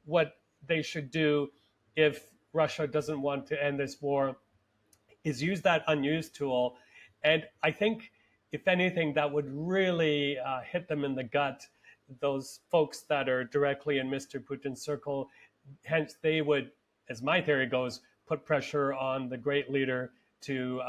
what they should do if Russia doesn't want to end this war is use that unused tool. And I think, if anything, that would really hit them in the gut, those folks that are directly in Mr. Putin's circle. Hence, they would, as my theory goes, put pressure on the great leader to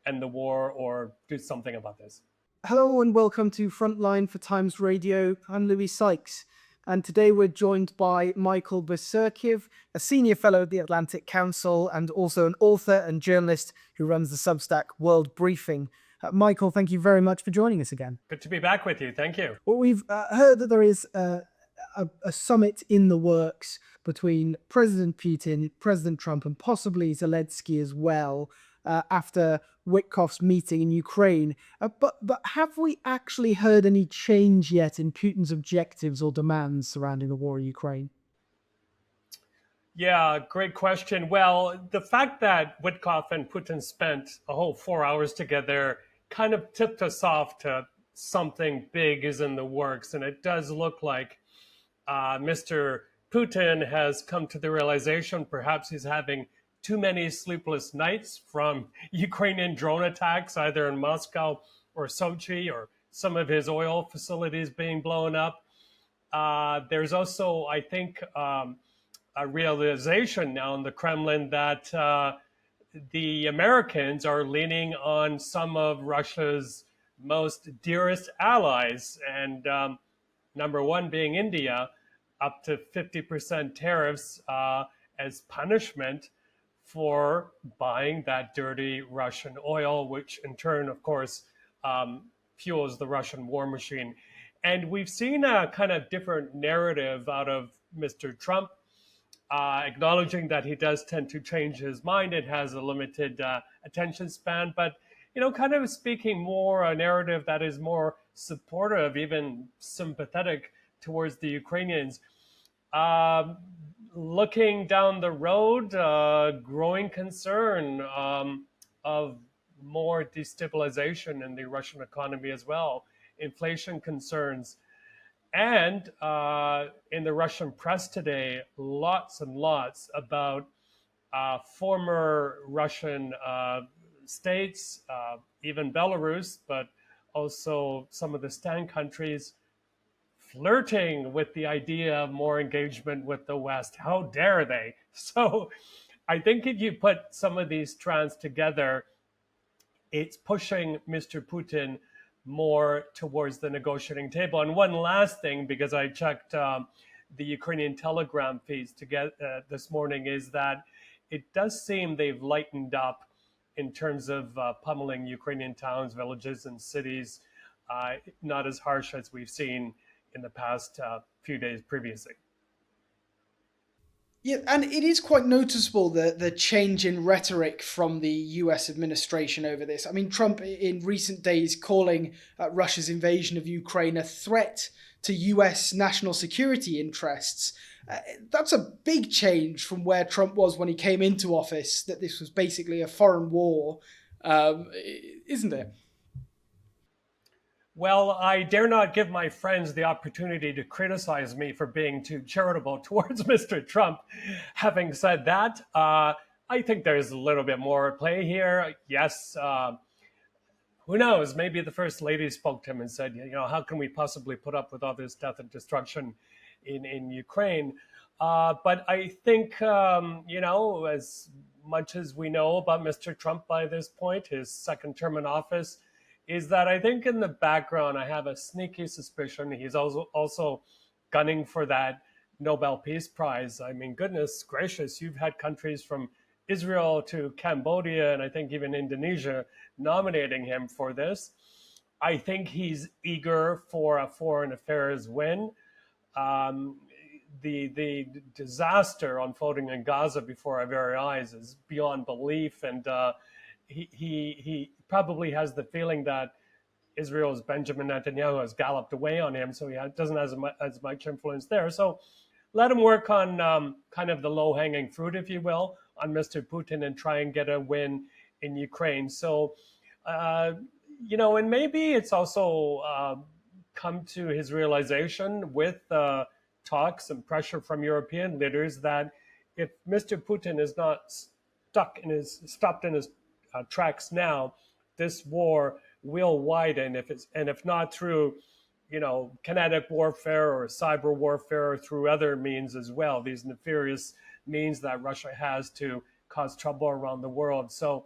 end the war or do something about this. Hello and welcome to Frontline for Times Radio. I'm Louis Sykes, and today we're joined by Michael Bociurkiw, a senior fellow at the Atlantic Council and also an author and journalist who runs the Substack World Briefing. Michael, thank you very much for joining us again. Good to be back with you. Thank you. Well, we've heard that there is a summit in the works between President Putin, President Trump, and possibly Zelensky as well, after Witkoff's meeting in Ukraine. But have we actually heard any change yet in Putin's objectives or demands surrounding the war in Ukraine? Yeah, great question. Well, the fact that Witkoff and Putin spent a whole 4 hours together kind of tipped us off to something big is in the works. And it does look like Mr. Putin has come to the realization perhaps he's having too many sleepless nights from Ukrainian drone attacks, either in Moscow or Sochi, or some of his oil facilities being blown up. There's also, I think, a realization now in the Kremlin that the Americans are leaning on some of Russia's most dearest allies, and number one being India, up to 50% tariffs as punishment for buying that dirty Russian oil, which in turn, of course, fuels the Russian war machine. And we've seen a kind of different narrative out of Mr. Trump, acknowledging that he does tend to change his mind and has a limited attention span, but kind of speaking more a narrative that is more supportive, even sympathetic towards the Ukrainians. Looking down the road, growing concern of more destabilization in the Russian economy as well, inflation concerns. And in the Russian press today, lots and lots about former Russian states, even Belarus, but also some of the Stan countries, flirting with the idea of more engagement with the West. How dare they? So I think if you put some of these strands together, it's pushing Mr. Putin more towards the negotiating table. And one last thing, because I checked the Ukrainian Telegram feeds this morning, is that it does seem they've lightened up in terms of pummeling Ukrainian towns, villages, and cities, not as harsh as we've seen in the past few days previously. Yeah, and it is quite noticeable the change in rhetoric from the US administration over this. I mean, Trump in recent days calling Russia's invasion of Ukraine a threat to US national security interests. That's a big change from where Trump was when he came into office, that this was basically a foreign war, isn't it? Well, I dare not give my friends the opportunity to criticize me for being too charitable towards Mr. Trump. Having said that, I think there's a little bit more at play here. Yes, who knows? Maybe the First Lady spoke to him and said, how can we possibly put up with all this death and destruction in Ukraine? But I think, as much as we know about Mr. Trump by this point, his second term in office, is that I think in the background, I have a sneaky suspicion he's also gunning for that Nobel Peace Prize. I mean, goodness gracious, you've had countries from Israel to Cambodia, and I think even Indonesia, nominating him for this. I think he's eager for a foreign affairs win. The disaster unfolding in Gaza before our very eyes is beyond belief, and he probably has the feeling that Israel's Benjamin Netanyahu has galloped away on him, so he doesn't have as much influence there. So let him work on kind of the low-hanging fruit, if you will, on Mr. Putin and try and get a win in Ukraine. So, and maybe it's also come to his realization with talks and pressure from European leaders that if Mr. Putin is not stopped in his tracks now, this war will widen. If not through, kinetic warfare or cyber warfare, or through other means as well, these nefarious means that Russia has to cause trouble around the world. So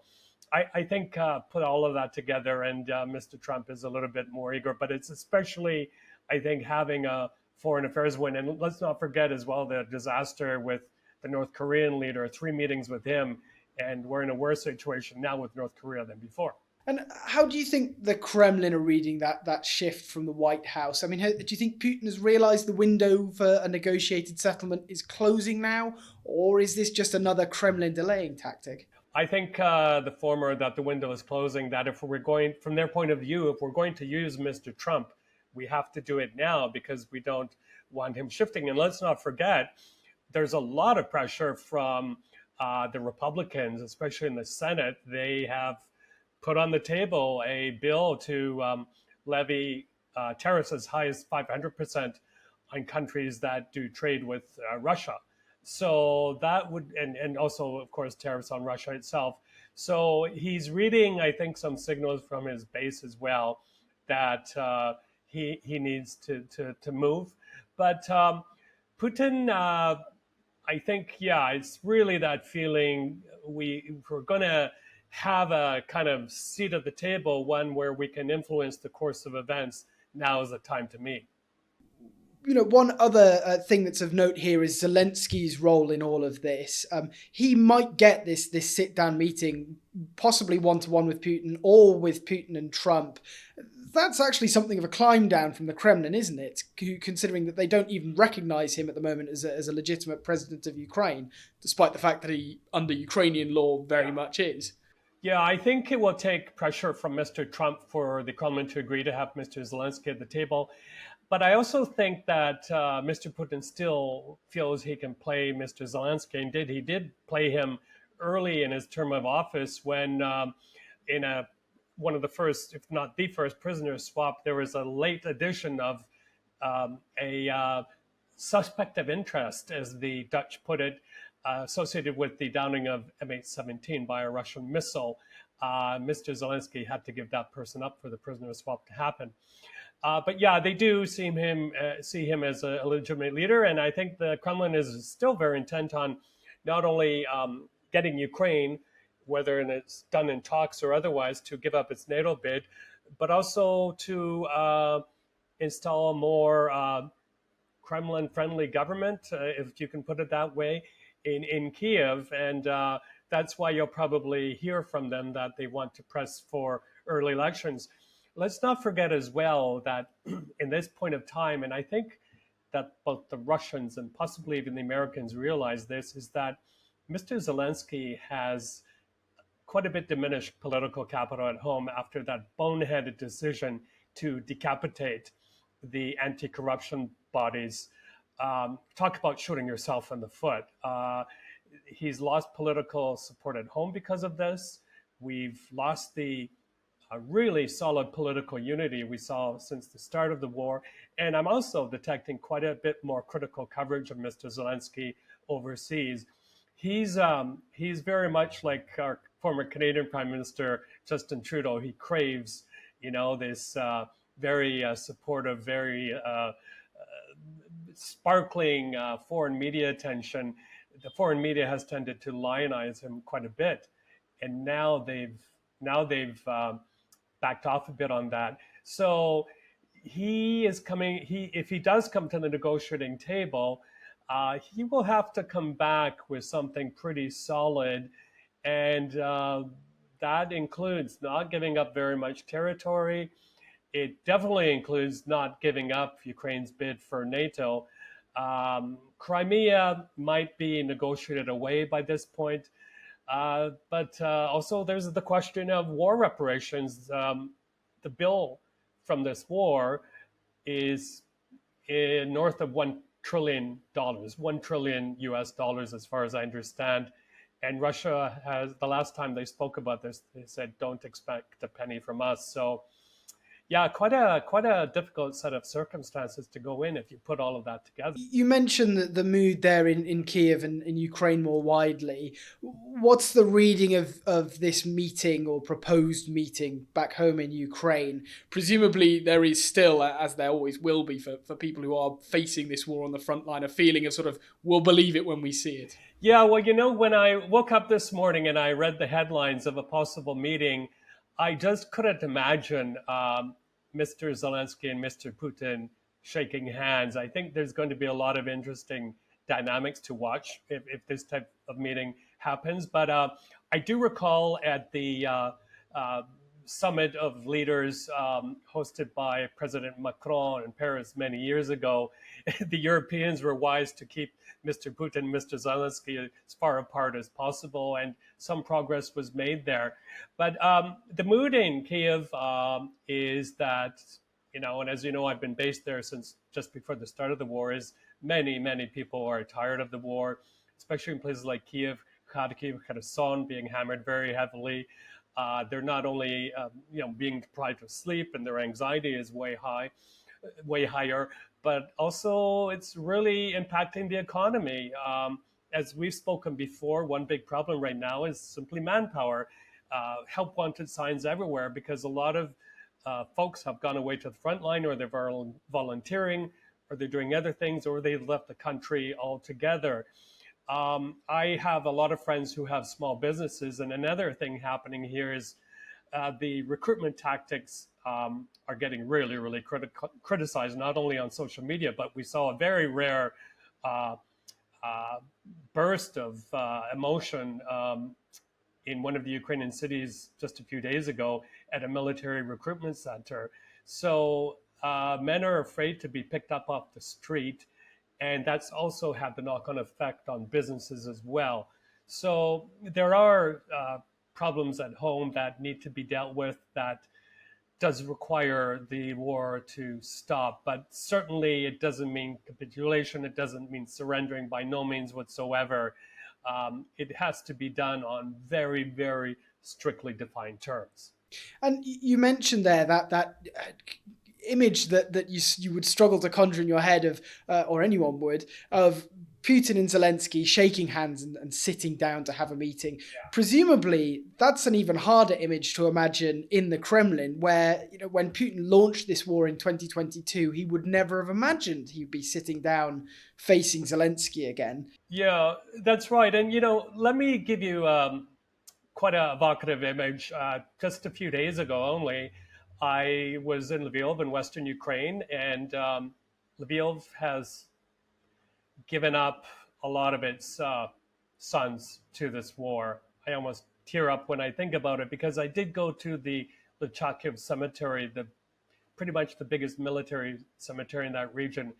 I think put all of that together, and Mr. Trump is a little bit more eager, but it's especially, I think, having a foreign affairs win. And let's not forget as well the disaster with the North Korean leader, 3 meetings with him, and we're in a worse situation now with North Korea than before. And how do you think the Kremlin are reading that shift from the White House? I mean, do you think Putin has realized the window for a negotiated settlement is closing now, or is this just another Kremlin delaying tactic? I think the former, that the window is closing, that if we're going, from their point of view, if we're going to use Mr. Trump, we have to do it now because we don't want him shifting. And let's not forget, there's a lot of pressure from the Republicans, especially in the Senate. They have put on the table a bill to levy tariffs as high as 500% on countries that do trade with Russia. So that would, and also, of course, tariffs on Russia itself. So he's reading, I think, some signals from his base as well that he needs to move. But Putin, I think, it's really that feeling if we're going to have a kind of seat at the table, one where we can influence the course of events, now is the time to meet. One other thing that's of note here is Zelensky's role in all of this. He might get this sit-down meeting, possibly one-to-one with Putin or with Putin and Trump. That's actually something of a climb down from the Kremlin, isn't it? Considering that they don't even recognize him at the moment as a legitimate president of Ukraine, despite the fact that he, under Ukrainian law, very much is. Yeah, I think it will take pressure from Mr. Trump for the Kremlin to agree to have Mr. Zelensky at the table. But I also think that Mr. Putin still feels he can play Mr. Zelensky. Indeed, he did play him early in his term of office when in one of the first, if not the first, prisoner swap, there was a late addition of a suspect of interest, as the Dutch put it, associated with the downing of MH17 by a Russian missile. Mr. Zelensky had to give that person up for the prisoner swap to happen. But yeah, they do see him as a legitimate leader, and I think the Kremlin is still very intent on not only getting Ukraine, whether it's done in talks or otherwise, to give up its NATO bid, but also to install a more Kremlin-friendly government, if you can put it that way, in Kiev, and that's why you'll probably hear from them that they want to press for early elections. Let's not forget as well that in this point of time, and I think that both the Russians and possibly even the Americans realize this, is that Mr. Zelensky has quite a bit diminished political capital at home after that boneheaded decision to decapitate the anti-corruption bodies. Talk about shooting yourself in the foot. He's lost political support at home because of this. We've lost the really solid political unity we saw since the start of the war. And I'm also detecting quite a bit more critical coverage of Mr. Zelensky overseas. He's very much like our former Canadian Prime Minister Justin Trudeau. He craves, this very supportive, very sparkling foreign media attention. The foreign media has tended to lionize him quite a bit, and now they've backed off a bit on that. So he is coming. If he does come to the negotiating table, he will have to come back with something pretty solid, and that includes not giving up very much territory. It definitely includes not giving up Ukraine's bid for NATO. Crimea might be negotiated away by this point. But also there's the question of war reparations. The bill from this war is north of $1 trillion, $1 trillion US dollars, as far as I understand. And Russia has, the last time they spoke about this, they said, don't expect a penny from us. So Yeah, quite a difficult set of circumstances to go in if you put all of that together. You mentioned the mood there in Kiev and in Ukraine more widely. What's the reading of this meeting or proposed meeting back home in Ukraine? Presumably there is still, as there always will be for people who are facing this war on the front line, a feeling of sort of, we'll believe it when we see it. Yeah, well, when I woke up this morning and I read the headlines of a possible meeting, I just couldn't imagine Mr. Zelensky and Mr. Putin shaking hands. I think there's going to be a lot of interesting dynamics to watch if this type of meeting happens. But I do recall at the uh, summit of leaders hosted by President Macron in Paris many years ago, the Europeans were wise to keep Mr. Putin and Mr. Zelensky as far apart as possible, and some progress was made there. But the mood in Kiev is that, and as you know, I've been based there since just before the start of the war, is many people are tired of the war, especially in places like Kiev, Kharkiv, Kherson being hammered very heavily. They're not only being deprived of sleep, and their anxiety is way higher, but also it's really impacting the economy. As we've spoken before, one big problem right now is simply manpower. Help wanted signs everywhere because a lot of folks have gone away to the front line, or they're volunteering, or they're doing other things, or they've left the country altogether. I have a lot of friends who have small businesses, and another thing happening here is the recruitment tactics are getting really criticized, not only on social media, but we saw a very rare uh, burst of emotion in one of the Ukrainian cities just a few days ago at a military recruitment center. So men are afraid to be picked up off the street, and that's also had the knock-on effect on businesses as well. So there are problems at home that need to be dealt with that does require the war to stop. But certainly it doesn't mean capitulation. It doesn't mean surrendering by no means whatsoever. It has to be done on very strictly defined terms. And you mentioned there that image that you would struggle to conjure in your head of, or anyone would, of Putin and Zelensky shaking hands and sitting down to have a meeting. Yeah. Presumably, that's an even harder image to imagine in the Kremlin, where, when Putin launched this war in 2022, he would never have imagined he'd be sitting down facing Zelensky again. Yeah, that's right. And, let me give you quite a evocative image. Just a few days ago only, I was in Lviv in Western Ukraine, and Lviv has given up a lot of its sons to this war. I almost tear up when I think about it, because I did go to the Lychakiv cemetery, pretty much the biggest military cemetery in that region.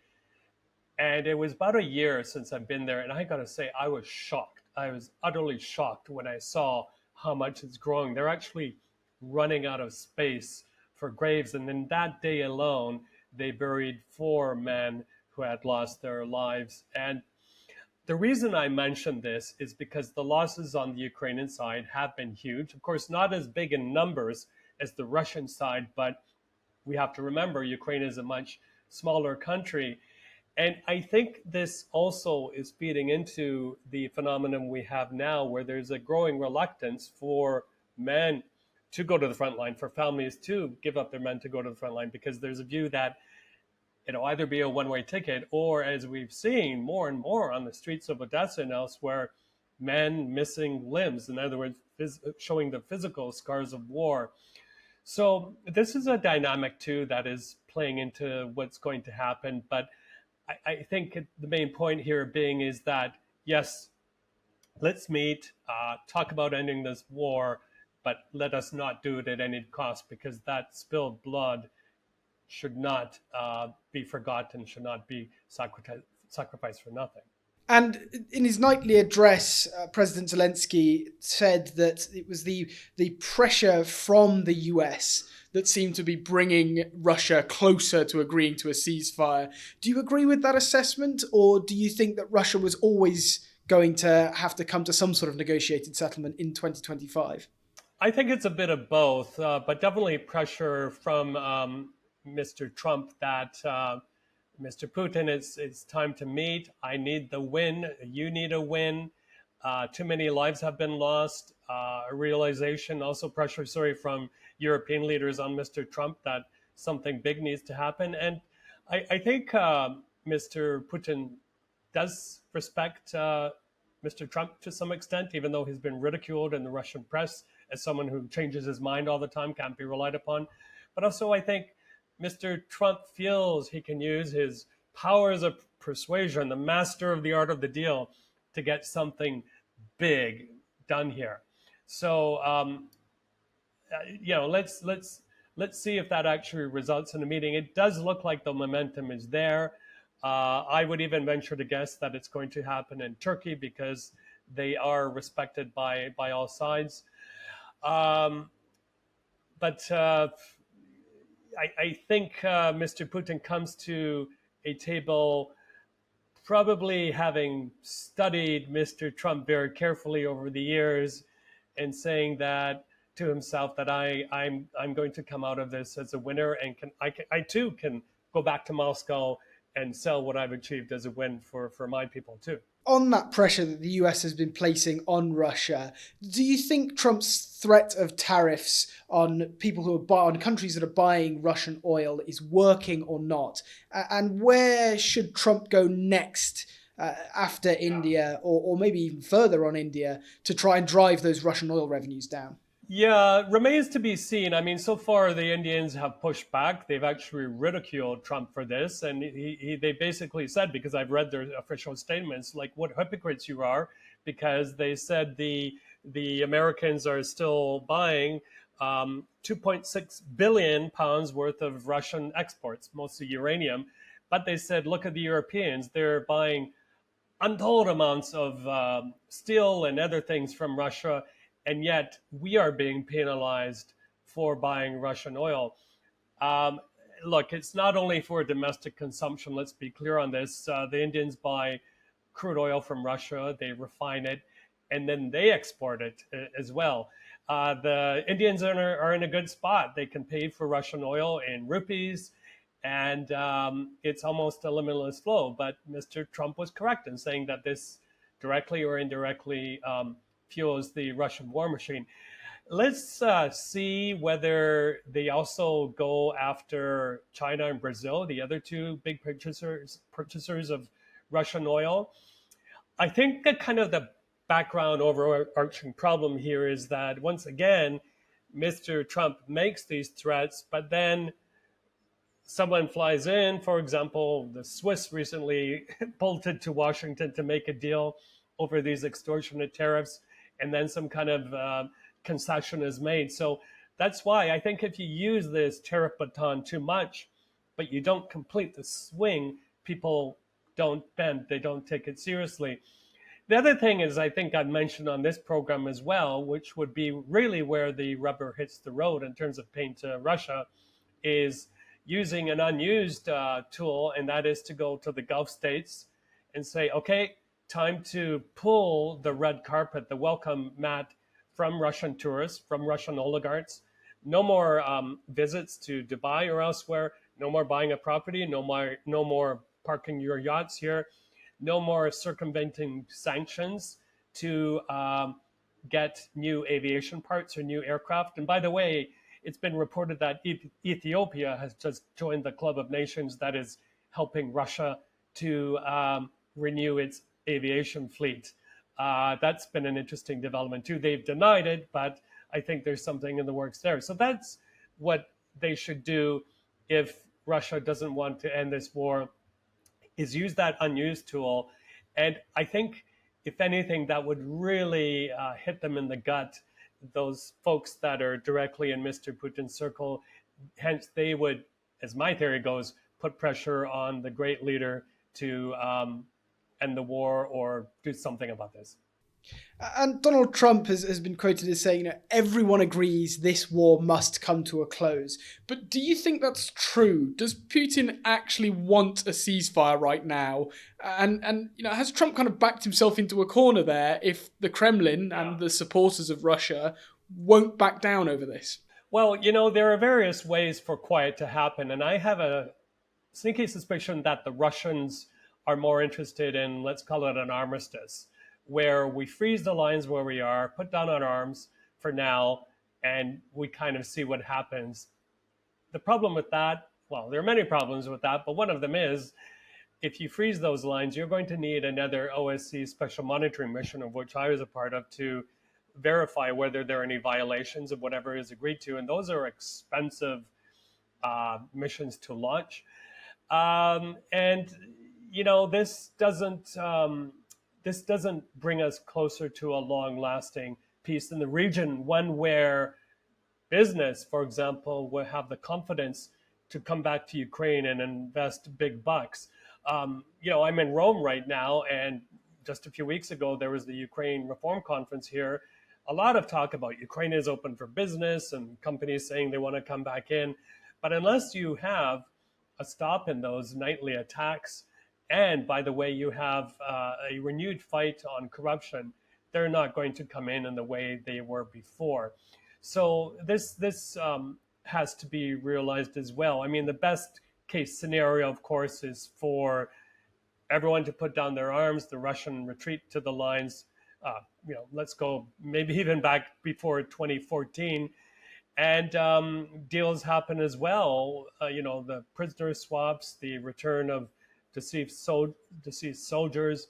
And it was about a year since I've been there, and I got to say, I was shocked. I was utterly shocked when I saw how much it's growing. They're actually running out of space for graves, and in that day alone, they buried 4 men who had lost their lives. And the reason I mention this is because the losses on the Ukrainian side have been huge. Of course, not as big in numbers as the Russian side, but we have to remember Ukraine is a much smaller country. And I think this also is feeding into the phenomenon we have now, where there's a growing reluctance for men to go to the front line, for families to give up their men to go to the front line, because there's a view that it'll either be a one-way ticket, or, as we've seen more and more on the streets of Odessa and elsewhere, men missing limbs. In other words, showing the physical scars of war. So this is a dynamic, too, that is playing into what's going to happen. But I think the main point here being is that, yes, let's meet, talk about ending this war, but let us not do it at any cost, because that spilled blood should not be forgotten, should not be sacrificed for nothing. And in his nightly address, President Zelensky said that it was the pressure from the US that seemed to be bringing Russia closer to agreeing to a ceasefire. Do you agree with that assessment, or do you think that Russia was always going to have to come to some sort of negotiated settlement in 2025? I think it's a bit of both, but definitely pressure from Mr. Trump that Mr. Putin, it's time to meet. I need the win. You need a win. Too many lives have been lost. A realization, also pressure, sorry, from European leaders on Mr. Trump that something big needs to happen. And I think Mr. Putin does respect Mr. Trump to some extent, even though he's been ridiculed in the Russian press as someone who changes his mind all the time, can't be relied upon. But also, I think Mr. Trump feels he can use his powers of persuasion, the master of the art of the deal, to get something big done here. So, let's see if that actually results in a meeting. It does look like the momentum is there. I would even venture to guess that it's going to happen in Turkey because they are respected by all sides. But I think Mr. Putin comes to a table probably having studied Mr. Trump very carefully over the years and saying that to himself that I'm going to come out of this as a winner and I too can go back to Moscow and sell what I've achieved as a win for my people too. On that pressure that the US has been placing on Russia, do you think Trump's threat of tariffs on people who are on countries that are buying Russian oil is working or not? And where should Trump go next after India, or maybe even further on India, to try and drive those Russian oil revenues down? Yeah, remains to be seen. I mean, so far the Indians have pushed back. They've actually ridiculed Trump for this, and they basically said, because I've read their official statements, like what hypocrites you are, because they said the Americans are still buying 2.6 billion pounds worth of Russian exports, mostly uranium, but they said, look at the Europeans, they're buying untold amounts of steel and other things from Russia. And yet we are being penalized for buying Russian oil. Look, it's not only for domestic consumption. Let's be clear on this. The Indians buy crude oil from Russia, they refine it, and then they export it as well. The Indians are in a good spot. They can pay for Russian oil in rupees, and it's almost a limitless flow. But Mr. Trump was correct in saying that this directly or indirectly fuels the Russian war machine. Let's see whether they also go after China and Brazil, the other two big purchasers of Russian oil. I think that kind of the background overarching problem here is that once again, Mr. Trump makes these threats, but then someone flies in. For example, the Swiss recently bolted to Washington to make a deal over these extortionate tariffs, and then some kind of concession is made. So that's why I think if you use this tariff baton too much, but you don't complete the swing, people don't bend, they don't take it seriously. The other thing is, I think I've mentioned on this program as well, which would be really where the rubber hits the road in terms of paying to Russia, is using an unused tool, and that is to go to the Gulf states and say, okay, time to pull the red carpet, the welcome mat from Russian tourists, from Russian oligarchs. No more visits to Dubai or elsewhere. No more buying a property. No more parking your yachts here. No more circumventing sanctions to get new aviation parts or new aircraft. And by the way, it's been reported that Ethiopia has just joined the club of nations that is helping Russia to renew its aviation fleet. That's been an interesting development too. They've denied it, but I think there's something in the works there. So that's what they should do if Russia doesn't want to end this war, is use that unused tool. And I think, if anything, that would really hit them in the gut, those folks that are directly in Mr. Putin's circle. Hence, they would, as my theory goes, put pressure on the great leader to end the war or do something about this. And Donald Trump has been quoted as saying, everyone agrees this war must come to a close. But do you think that's true? Does Putin actually want a ceasefire right now? And has Trump kind of backed himself into a corner there if the Kremlin and the supporters of Russia won't back down over this? Well, there are various ways for quiet to happen, and I have a sneaky suspicion that the Russians are more interested in, let's call it an armistice, where we freeze the lines where we are, put down our arms for now, and we kind of see what happens. The problem with that, well, there are many problems with that, but one of them is if you freeze those lines, you're going to need another OSCE special monitoring mission, of which I was a part of, to verify whether there are any violations of whatever is agreed to. And those are expensive missions to launch. And this doesn't bring us closer to a long-lasting peace in the region, one where business, for example, will have the confidence to come back to Ukraine and invest big bucks. I'm in Rome right now, and just a few weeks ago, there was the Ukraine Reform Conference here. A lot of talk about Ukraine is open for business and companies saying they want to come back in. But unless you have a stop in those nightly attacks, and by the way, you have a renewed fight on corruption, they're not going to come in the way they were before. So this has to be realized as well. I mean, the best case scenario, of course, is for everyone to put down their arms, the Russian retreat to the lines, let's go maybe even back before 2014, and deals happen as well. The prisoner swaps, the return of deceased soldiers,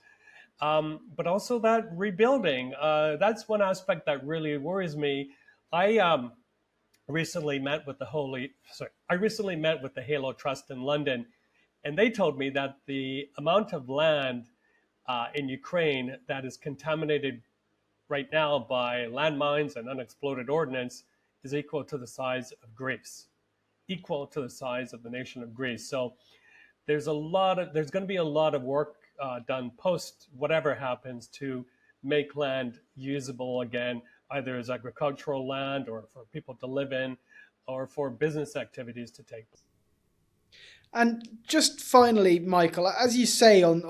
but also that rebuilding. That's one aspect that really worries me. I recently met with the Halo Trust in London, and they told me that the amount of land in Ukraine that is contaminated right now by landmines and unexploded ordnance is equal to the size of Greece, equal to the size of the nation of Greece. So there's going to be a lot of work done post whatever happens to make land usable again, either as agricultural land or for people to live in or for business activities to take place. And just finally, Michael, as you say on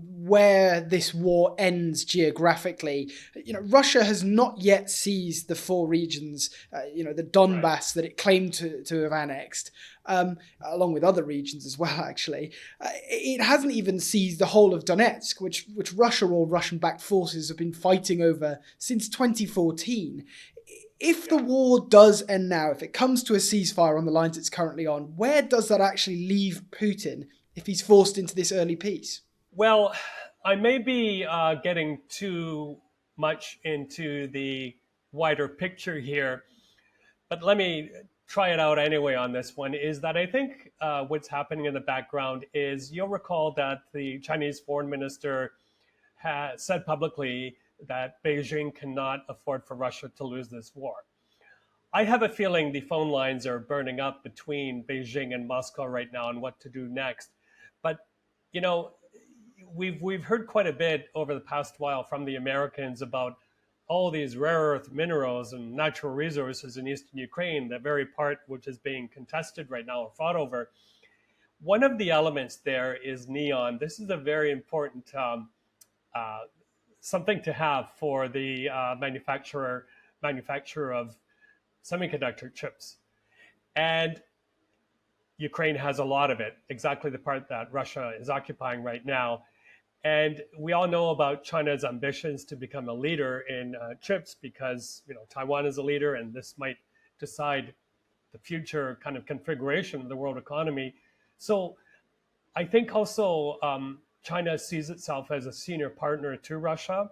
where this war ends geographically, Russia has not yet seized the 4 regions, the Donbass that it claimed to have annexed, along with other regions as well, actually. It hasn't even seized the whole of Donetsk, which Russia or Russian-backed forces have been fighting over since 2014. If the war does end now, if it comes to a ceasefire on the lines it's currently on, where does that actually leave Putin if he's forced into this early peace? Well, I may be getting too much into the wider picture here, but let me try it out anyway on this one, is that I think what's happening in the background is, you'll recall that the Chinese foreign minister has said publicly that Beijing cannot afford for Russia to lose this war. I have a feeling the phone lines are burning up between Beijing and Moscow right now on what to do next. But, we've heard quite a bit over the past while from the Americans about all these rare earth minerals and natural resources in eastern Ukraine, the very part which is being contested right now or fought over. One of the elements there is neon. This is a very important something to have for the manufacturer of semiconductor chips. And Ukraine has a lot of it, exactly the part that Russia is occupying right now. And we all know about China's ambitions to become a leader in chips, because Taiwan is a leader, and this might decide the future kind of configuration of the world economy. So I think also China sees itself as a senior partner to Russia.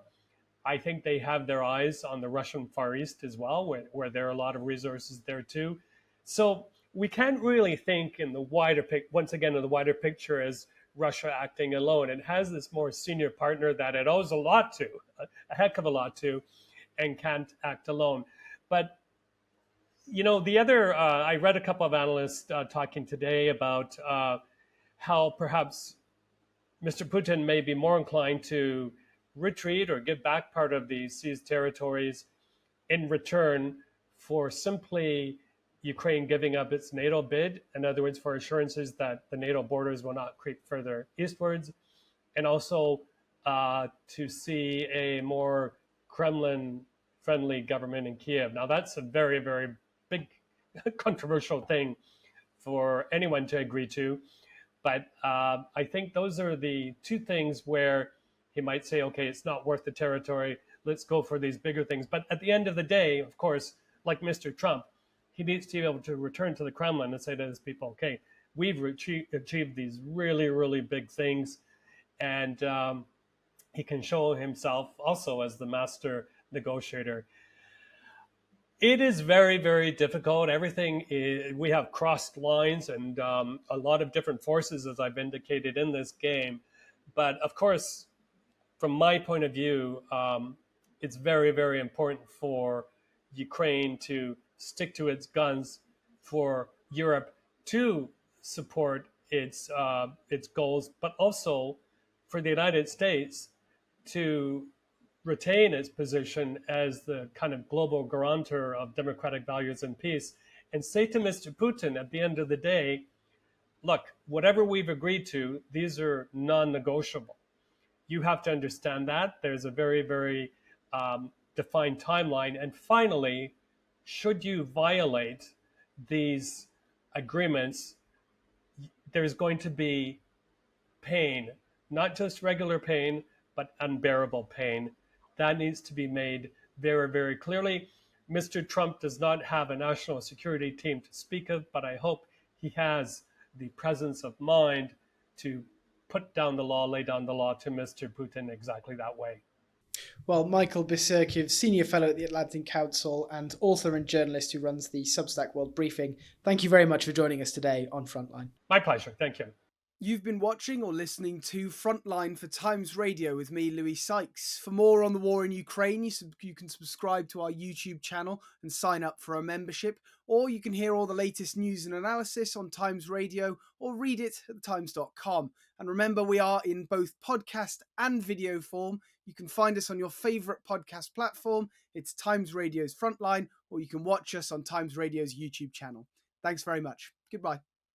I think they have their eyes on the Russian Far East as well, where there are a lot of resources there too. So we can't really think in the wider picture as Russia acting alone. It has this more senior partner that it owes a lot to, a heck of a lot to, and can't act alone. But the other, I read a couple of analysts talking today about how perhaps Mr. Putin may be more inclined to retreat or give back part of the seized territories in return for simply Ukraine giving up its NATO bid. In other words, for assurances that the NATO borders will not creep further eastwards, and also to see a more Kremlin friendly government in Kiev. Now, that's a very, very big controversial thing for anyone to agree to. But I think those are the two things where he might say, okay, it's not worth the territory. Let's go for these bigger things. But at the end of the day, of course, like Mr. Trump, he needs to be able to return to the Kremlin and say to his people, okay, we've achieved these really, really big things. And he can show himself also as the master negotiator. It is very, very difficult. We have crossed lines and a lot of different forces, as I've indicated in this game. But of course, from my point of view, it's very, very important for Ukraine to stick to its guns, for Europe to support its goals, but also for the United States to retain its position as the kind of global guarantor of democratic values and peace, and say to Mr. Putin at the end of the day, look, whatever we've agreed to, these are non-negotiable. You have to understand that. There's a very, very defined timeline. And finally, should you violate these agreements, there's going to be pain, not just regular pain, but unbearable pain. That needs to be made very, very clearly. Mr. Trump does not have a national security team to speak of, but I hope he has the presence of mind to put down the law, lay down the law to Mr. Putin exactly that way. Well, Michael Bociurkiw, Senior Fellow at the Atlantic Council and author and journalist who runs the Substack World Briefing, thank you very much for joining us today on Frontline. My pleasure. Thank you. You've been watching or listening to Frontline for Times Radio with me, Louis Sykes. For more on the war in Ukraine, you can subscribe to our YouTube channel and sign up for a membership, or you can hear all the latest news and analysis on Times Radio or read it at thetimes.com. And remember, we are in both podcast and video form. You can find us on your favourite podcast platform. It's Times Radio's Frontline, or you can watch us on Times Radio's YouTube channel. Thanks very much. Goodbye.